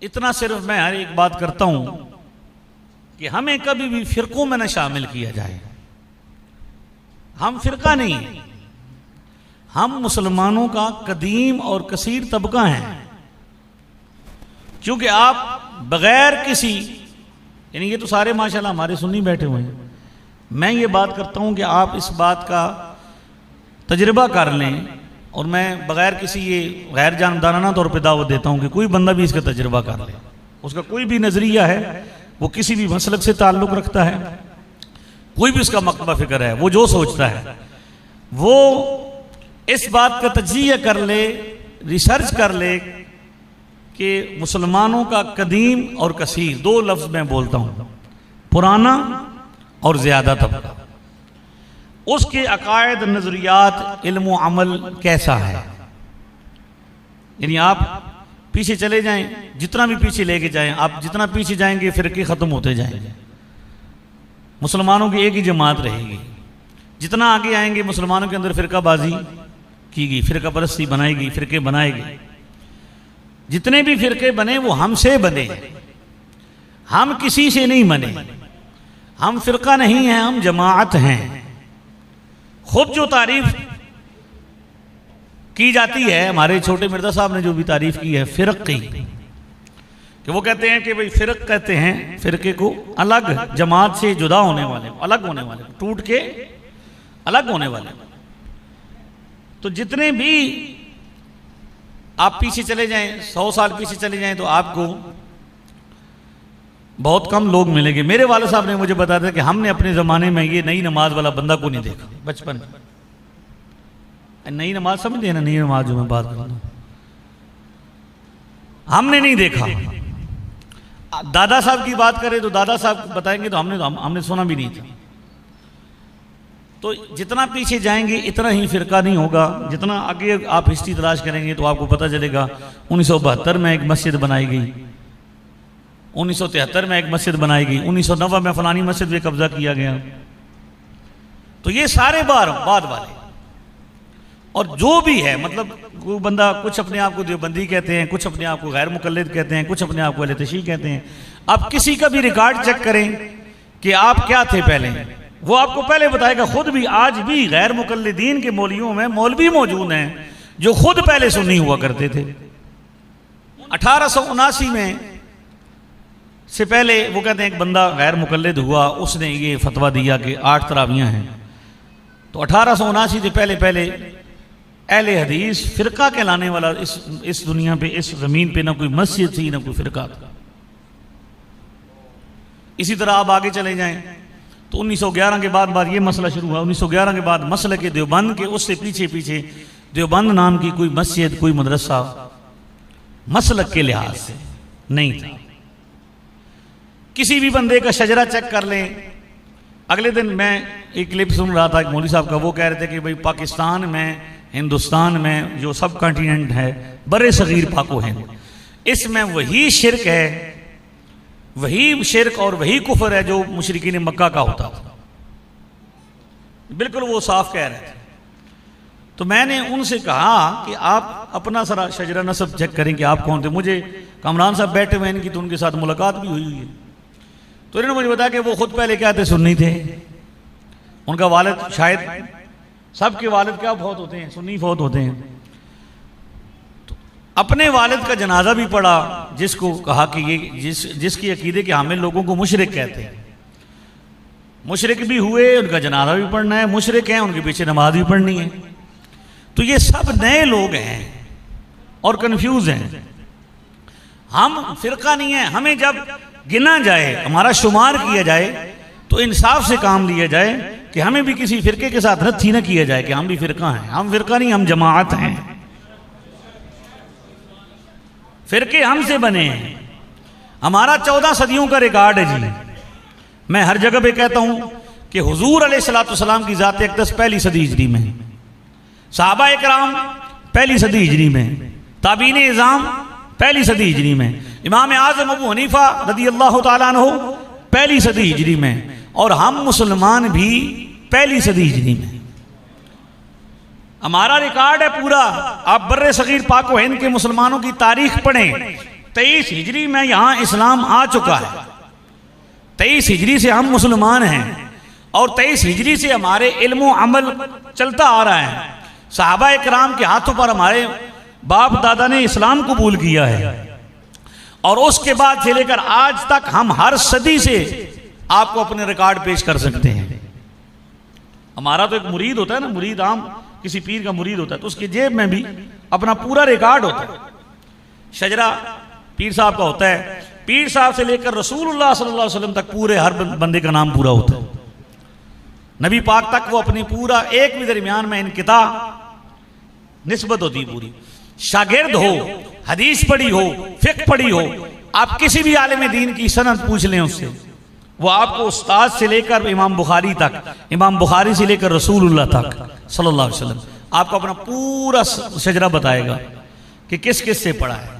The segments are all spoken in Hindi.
इतना सिर्फ मैं हर एक बात करता हूं कि हमें कभी भी फिरकों में न शामिल किया जाए। हम फिरका नहीं है, हम मुसलमानों का कदीम और कसीर तबका हैं। क्योंकि आप बगैर किसी, यानी ये तो सारे माशाल्लाह हमारे सुन्नी बैठे हुए हैं, मैं ये बात करता हूं कि आप इस बात का तजुर्बा कर लें, और मैं बगैर किसी ये गैर जानदाराना तौर पे दावत देता हूं कि कोई बंदा भी इसका तजुर्बा कर ले, उसका कोई भी नजरिया है, वो किसी भी मसलक से ताल्लुक़ रखता है, कोई भी उसका मकतबा फिक्र है, वो जो सोचता है वो इस बात का तजिया कर ले, रिसर्च कर ले कि मुसलमानों का कदीम और कसीर, दो लफ्ज़ मैं बोलता हूं, पुराना और ज़्यादा तबका, उसके अकायद, नज़रियात, इल्म व अमल कैसा है। यानी आप पीछे चले जाएं, जितना भी पीछे लेके जाएं, आप जितना पीछे जाएंगे फ़िरके ख़त्म होते जाएंगे, मुसलमानों की एक ही जमात रहेगी। जितना आगे आएंगे मुसलमानों के अंदर फ़िरकाबाजी की गई, फ़िरका परस्ती बनाई गई, फ़िरके बनाए गए। जितने भी फ़िरके बने वो हमसे बने, हम किसी से नहीं बने। हम फ़िरका नहीं हैं, हम जमात हैं। खुद जो तारीफ की जाती है, हमारे छोटे मिर्जा साहब ने जो भी तारीफ की है फ़िरक की, कि वो कहते हैं कि भाई फ़िरक कहते हैं फ़िरके को अलग, जमात से जुदा होने वाले, अलग होने वाले, टूट के अलग होने वाले। तो जितने भी आप पीछे चले जाएं, 100 साल पीछे चले जाएं, तो आपको बहुत कम लोग मिलेंगे। मेरे वाले साहब ने मुझे बताया था कि हमने अपने ज़माने में ये नई नमाज वाला बंदा को नहीं देखा बचपन में। नई नमाज समझते हैं ना, नई नमाज जो मैं बात कर रहा हूं, हमने नहीं देखा। दादा साहब की बात करें तो दादा साहब बताएंगे तो हमने सुना भी नहीं था। तो जितना पीछे जाएंगे इतना ही फ़िरका नहीं होगा। जितना आगे आप हिस्ट्री तलाश करेंगे तो आपको पता चलेगा 1972 में एक मस्जिद बनाई गई, 1973 में एक मस्जिद बनाई गई, 1990 में फलानी मस्जिद पे कब्जा किया गया। तो ये सारे बाद वाले, और जो भी है, मतलब कोई बंदा कुछ अपने आप को देवबंदी कहते हैं, कुछ अपने आप को गैर मुकल्लिद कहते हैं, कुछ अपने आप को अहले तशय्युअ कहते हैं। आप किसी का भी रिकॉर्ड चेक करें कि आप क्या थे पहले, वो आपको पहले बताएगा। खुद भी आज भी गैर मुकल्लिदीन के मौलवियों में मौलवी मौजूद हैं जो खुद पहले सुन्नी हुआ करते थे। 1879 में से पहले वो कहते हैं एक बंदा गैर मुकल्लिद हुआ, उसने ये फतवा दिया कि 8 तरावियां हैं। तो 1879 से पहले अहले हदीस फ़िरका कहलाने वाला इस दुनिया पे, इस ज़मीन पे ना कोई मस्जिद थी ना कोई फ़िरका था। इसी तरह आप आगे चले जाएं तो 1911 के बाद ये मसला शुरू हुआ। 1911 के बाद मसलक के देवबंद के उससे पीछे देवबंद नाम की कोई मस्जिद, कोई मदरसा मसलक के लिहाज से नहीं था। किसी भी बंदे का शजरा चेक कर लें। अगले दिन मैं एक क्लिप सुन रहा था एक मौलवी साहब का, वो कह रहे थे कि भाई पाकिस्तान में, हिंदुस्तान में जो सब कॉन्टिनेंट है, बड़े सगीर पाको हिंद, इसमें वही शिरक है, वही शिरक और वही कुफर है जो मुशरिकीन मक्का का होता था। बिल्कुल वो साफ कह रहे थे। तो मैंने उनसे कहा कि आप अपना सारा शजरा नसब चेक करें कि आप कौन थे। मुझे कामरान साहब बैठे हुए इनकी, तो उनके साथ मुलाकात भी हुई है। तो इन्होंने मुझे बताया कि वो खुद पहले क्या थे, सुन्नी थे। उनका वालिद, शायद सबके वालिद क्या फौत होते हैं, सुन्नी फौत होते हैं। तो अपने वालिद का जनाजा भी पढ़ा, जिसको कहा कि ये जिसकी अकीदे के हामिल लोगों को मुशरिक कहते हैं। मुशरिक भी हुए, उनका जनाजा भी पढ़ना है, मुशरिक हैं, उनके पीछे नमाज भी पढ़नी है। तो ये सब नए लोग हैं और कंफ्यूज हैं। हम फ़िरका नहीं है। हमें जब गिना जाए, हमारा शुमार किया जाए, तो इंसाफ से काम लिया जाए कि हमें भी किसी फ़िरके के साथ रद्दी न किया जाए कि हम भी फ़िरका हैं। हम फ़िरका नहीं, हम जमात हैं। फ़िरके हमसे बने हैं। हमारा 14 सदियों का रिकॉर्ड है जी। मैं हर जगह पे कहता हूं कि हुजूर अलैहिस्सलाम की ज़ात अक़दस 1ली सदी हिजरी में, सहाबा इकराम 1ली सदी हिजरी में, ताबीन इज़ाम 1ली सदी हिजरी में, इमाम आज़म अबू हनीफा रज़ियल्लाहु ताला अन्हु 1ली सदी हिजरी में, और हम मुसलमान भी 1ली सदी हिजरी में। हमारा रिकॉर्ड है पूरा। आप बर्रे सगीर पाक व हिंद के मुसलमानों की तारीख पढ़ें, 23 हिजरी में यहाँ इस्लाम आ चुका है, 23 हिजरी से हम मुसलमान हैं और 23 हिजरी से हमारे इल्म अमल चलता आ रहा है। सहाबा इकराम के हाथों पर हमारे बाप दादा ने इस्लाम कबूल किया है और उसके बाद से लेकर आज तक हम हर सदी से आपको अपने रिकॉर्ड पेश कर सकते हैं। हमारा तो एक मुरीद होता है ना, मुरीद आम किसी पीर का मुरीद होता है तो उसकी जेब में भी अपना पूरा रिकॉर्ड होता है। शजरा पीर साहब का होता है, पीर साहब से लेकर रसूलुल्लाह सल्लल्लाहु अलैहि वसल्लम तक पूरे हर बंदे का नाम पूरा होता है। नबी पाक तक वो अपनी पूरा एक भी दरमियान में इनकिता निस्बत होती पूरी। शागिर्द हो, हदीस पढ़ी हो, फिक्र पढ़ी हो, आप किसी भी आलिम दीन की सनद पूछ लें उससे, वो आपको उस्ताद से लेकर इमाम बुखारी तक, इमाम बुखारी से लेकर रसूलुल्लाह तक सल्लल्लाहु अलैहि वसल्लम आपको अपना पूरा शजरा बताएगा कि किस किस से पढ़ा है।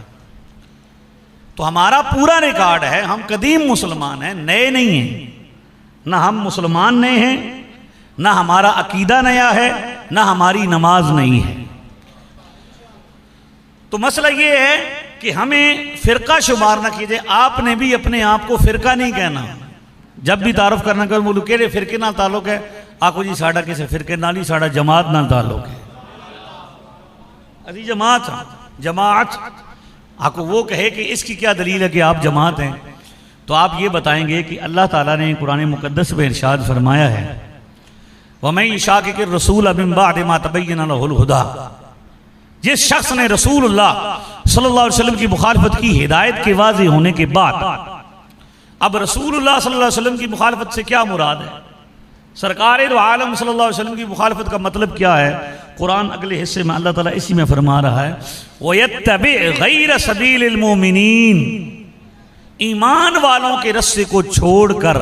तो हमारा पूरा रिकॉर्ड है, हम कदीम मुसलमान हैं, नए नहीं हैं। ना हम मुसलमान नए हैं, ना हमारा अकीदा नया है, ना हमारी नमाज नहीं है। तो मसला ये है कि हमें फिरका शुमार ना कीजिए। आपने भी अपने आप को फिरका नहीं कहना। जब भी तारुफ करना कर बोलो केड़े फिरके नाल ताल्लुक है, आखो जी साडा किसी फिरके नाल ही, साडा जमात नाल ताल्लुक है, अभी जमात जमात। आपको वो कहे कि इसकी क्या दलील है कि आप जमात हैं, तो आप ये बताएंगे कि अल्लाह ताला ने कुरान मुकद्दस में इरशाद फरमाया है, वमन युशाक़िक़िर रसूल मिन बअदि मा तबय्यन लहुल हुदा। जिस शख्स ने रसूलुल्लाह सल्लल्लाहु अलैहि वसल्लम की मुखालफत की हिदायत के वाज़े होने के बाद, अब रसूलुल्लाह सल्लल्लाहु अलैहि वसल्लम की मुखालफत से क्या मुराद है, सरकार दो आलम सल्लल्लाहु अलैहि वसल्लम की मुखालफत का मतलब क्या है। कुरान अगले हिस्से में अल्लाह ताला इसी में फरमा रहा है, वयत्तबि गैर सबीलिल मोमिनीन, ईमान वालों के रस्ते को छोड़कर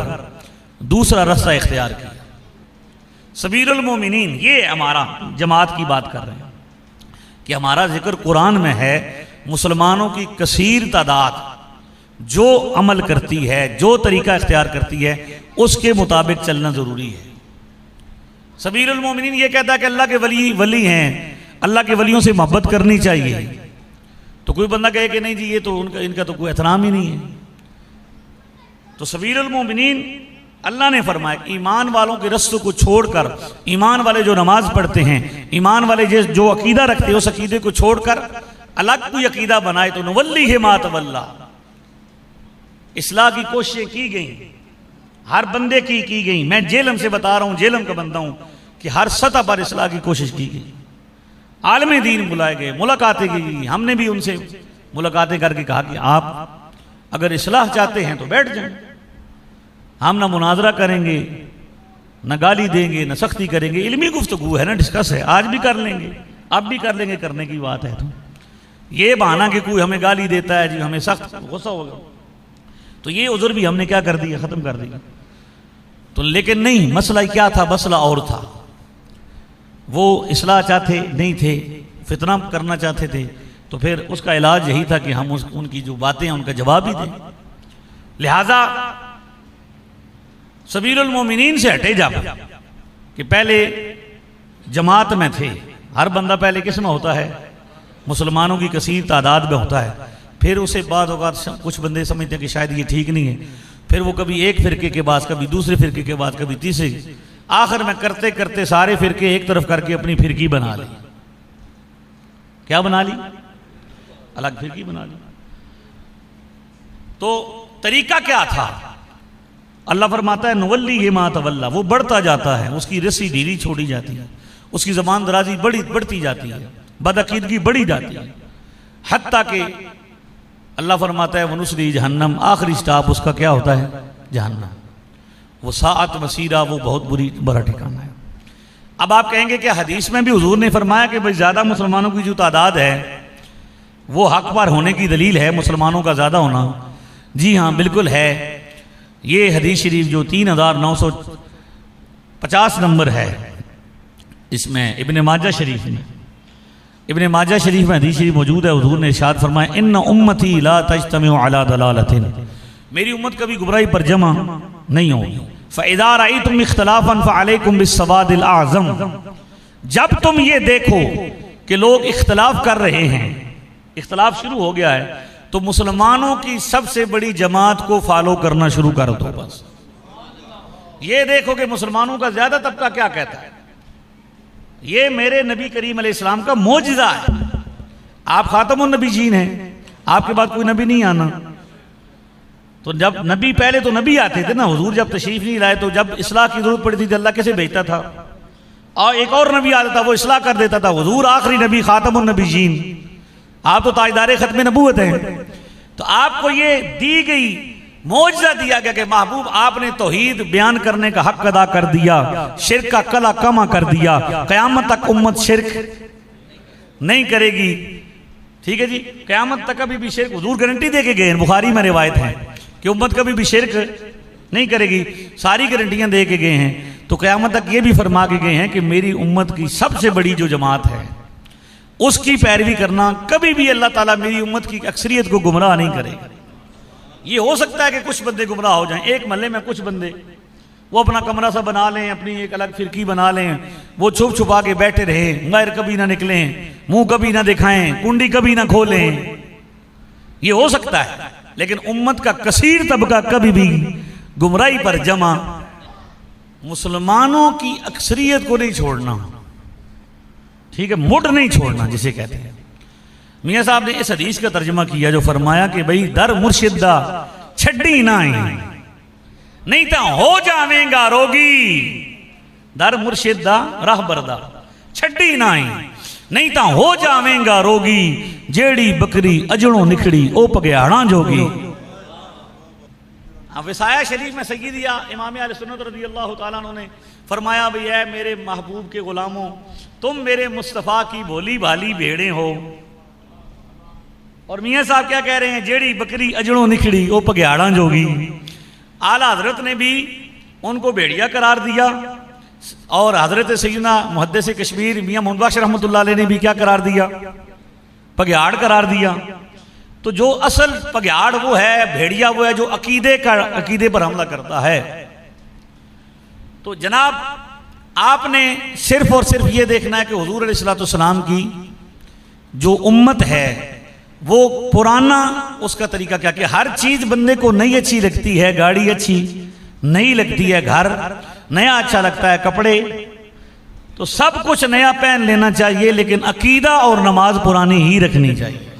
दूसरा रास्ता इख्तियार किया। सबीलुल मोमिनीन, ये हमारा जमात की बात कर रहे हैं कि हमारा जिक्र कुरान में है। मुसलमानों की कसीर तादाद जो अमल करती है, जो तरीका इख्तियार करती है, उसके मुताबिक चलना जरूरी है। सबीलुल मोमिनीन ये कहता है कि अल्लाह के वली हैं, अल्लाह के वलियों से मोहब्बत करनी चाहिए। तो कोई बंदा कहे कि नहीं जी ये तो इनका तो कोई एहतराम ही नहीं है। तो सबीलुल मोमिनीन अल्लाह ने फरमाया ईमान वालों के रस्तों को छोड़कर, ईमान वाले जो नमाज पढ़ते हैं, ईमान वाले जो अकीदा रखते हैं, उस अकीदे को छोड़कर अलग कोई अकीदा बनाए तो नुवल्लिहि मा तवल्ला। इस्लाह की कोशिशें की गई, हर बंदे की गई। मैं जेलम से बता रहा हूं, जेलम का बंदा हूं कि हर सतह पर इस्लाह की कोशिश की गई। आलम दीन बुलाए गए, मुलाकातें की गई। हमने भी उनसे मुलाकातें करके कहा कि आप अगर इस्लाह चाहते हैं तो बैठ जाएं, हम ना मुनाजरा करेंगे, न गाली देंगे, न सख्ती करेंगे। इल्मी गुफ्तगू है ना, डिस्कस है, आज भी कर लेंगे, अब भी कर लेंगे, करने की बात है। तो ये बहाना कि कोई हमें गाली देता है जी, हमें सख्त गुस्सा होगा, तो ये उज़्र भी हमने क्या कर दिया, ख़त्म कर दिया। तो लेकिन नहीं, मसला क्या था, मसला और था। वो इस्लाह चाहते नहीं थे, फितना करना चाहते थे, तो फिर उसका इलाज यही था कि हम उनकी जो बातें हैं उनका जवाब ही दें। लिहाजा सबीलुल मोमिनीन से हटे जा कि पहले जमात में थे। हर बंदा पहले किस में होता है, मुसलमानों की कसीर तादाद में होता है। फिर उसे बाद होगा कुछ बंदे समझते हैं कि शायद ये ठीक नहीं है, फिर वो कभी एक फिरके के बाद, कभी दूसरे फिरके के बाद, कभी तीसरे, आखिर में करते करते सारे फिरके एक तरफ करके अपनी फिरकी बना ली। क्या बना ली? अलग फिरकी बना ली। तो तरीका क्या था? अल्लाह फरमाता है नुवल्लिहि मा तवल्ला, वो बढ़ता जाता है, उसकी रस्सी ढीली छोड़ी जाती है, उसकी ज़बान दराजी बढ़ती जाती है, बदअकीदगी बढ़ी जाती है, हत्ता कि अल्लाह फरमाता है वनुस्ली जहन्नम, आखिरी स्टॉप उसका क्या होता है? जहन्नम। वो साअत मसीरा, वो बहुत बुरा ठिकाना है। अब आप कहेंगे कि हदीस में भी हुजूर ने फरमाया कि भाई ज़्यादा मुसलमानों की जो तादाद है वो हक पर होने की दलील है, मुसलमानों का ज़्यादा होना। जी हाँ, बिल्कुल है। ये हदीस शरीफ जो 3950 नंबर है, इसमें इब्ने माजा शरीफ में, इब्ने माजा शरीफ में हदीस शरीफ मौजूद है। हुजूर ने इरशाद फरमाया इन्ना उम्मती ला तज्तमिउ अला दलालतिन, मेरी उम्मत कभी गुमराही पर जमा नहीं होगी। फ़इज़ा रअयतुम इख्तिलाफन फ़अलैकुम बिस्सवादिल आज़म, जब तुम ये देखो कि लोग इख्तिलाफ कर रहे हैं, इख्तिलाफ शुरू हो गया है, तो मुसलमानों की सबसे बड़ी जमात को फॉलो करना शुरू कर दो। बस ये देखो कि मुसलमानों का ज्यादा तबका क्या कहता है। ये मेरे नबी करीम अलैहिस्सलाम का मोजिज़ा है। आप खातमुन नबीयीन हैं, आपके बाद कोई नबी नहीं आना। तो जब नबी, पहले तो नबी आते थे ना, हुजूर जब तशरीफ नहीं लाए तो जब इस्लाह की जरूरत पड़ी थी तो अल्लाह कैसे भेजता था, और एक और नबी आता था वो इस्लाह कर देता था। हुजूर आखिरी नबी खातमुन नबीयीन, आप तो ताजदारे खत्म नबूवत हैं। तो आपको ये दी गई मौजज़ा दिया गया कि महबूब आपने तौहीद बयान करने का हक अदा कर दिया, शिर्क का कला कमा कर दिया, क़यामत तक उम्मत शिर्क नहीं करेगी। ठीक है जी, क़यामत तक कभी भी शिर्क, हुजूर गारंटी दे के गए हैं, बुखारी में रिवायत है कि उम्मत कभी भी शिर्क नहीं करेगी, सारी गारंटियां दे के गए हैं। तो क़यामत तक ये भी फरमा के गए हैं कि मेरी उम्मत की सबसे बड़ी जो जमात है उसकी पैरवी करना, कभी भी अल्लाह ताला मेरी उम्मत की अक्सरियत को गुमराह नहीं करेगा। ये हो सकता है कि कुछ बंदे गुमराह हो जाएं, एक महल्ले में कुछ बंदे वो अपना कमरा सा बना लें, अपनी एक अलग फिरकी बना लें, वो छुप छुपा के बैठे रहें, गैर कभी ना निकलें, मुंह कभी ना दिखाएं, कुंडी कभी ना खोलें, ये हो सकता है। लेकिन उम्मत का कसीर तबका कभी भी गुमराही पर जमा, मुसलमानों की अक्सरियत को नहीं छोड़ना, ठीक है, मुड़ नहीं छोड़ना जिसे कहते हैं। मियाँ साहब ने इस हदीस का तर्जुमा किया जो फरमाया कि भाई दर मुर्शिदा छड्डी ना आई, नहीं तो हो जावेगा रोगी। दर मुर्शिदा राह बरदा छड्डी ना आई, नहीं तो हो जावेगा रोगी। जेड़ी बकरी अजड़ों निकड़ी ओ पगयाड़ा जोगी। विसाया शरीफ में सय्यदिया इमाम अहले सुन्नत रज़ियल्लाहु ताला अन्हु ने फरमाया, भाई है मेरे महबूब के गुलामों, तुम मेरे मुस्तफ़ा की भोली भाली भेड़ें हो। और मियाँ साहब क्या कह रहे हैं, जेड़ी बकरी अजड़ों निकड़ी वो पगयाड़ा जोगी। आला हजरत ने भी उनको भेड़िया करार दिया, और हजरत सैयदना मुहद्दिस कश्मीर मियाँ मोहम्मद बख्श रहमतुल्लाह अलैह ने भी क्या करार दिया, पगयाड़ करार दिया। तो जो असल पगयाड़ वो है, भेड़िया वो है जो अकीदे पर हमला करता है। तो जनाब आपने सिर्फ और सिर्फ ये देखना है कि हुजूर अलैहिस्सलाम की जो उम्मत है वो पुराना उसका तरीका क्या, कि हर चीज बंदे को नई अच्छी लगती है, गाड़ी अच्छी नई लगती है, घर नया अच्छा लगता है, कपड़े, तो सब कुछ नया पहन लेना चाहिए, लेकिन अकीदा और नमाज पुरानी ही रखनी चाहिए।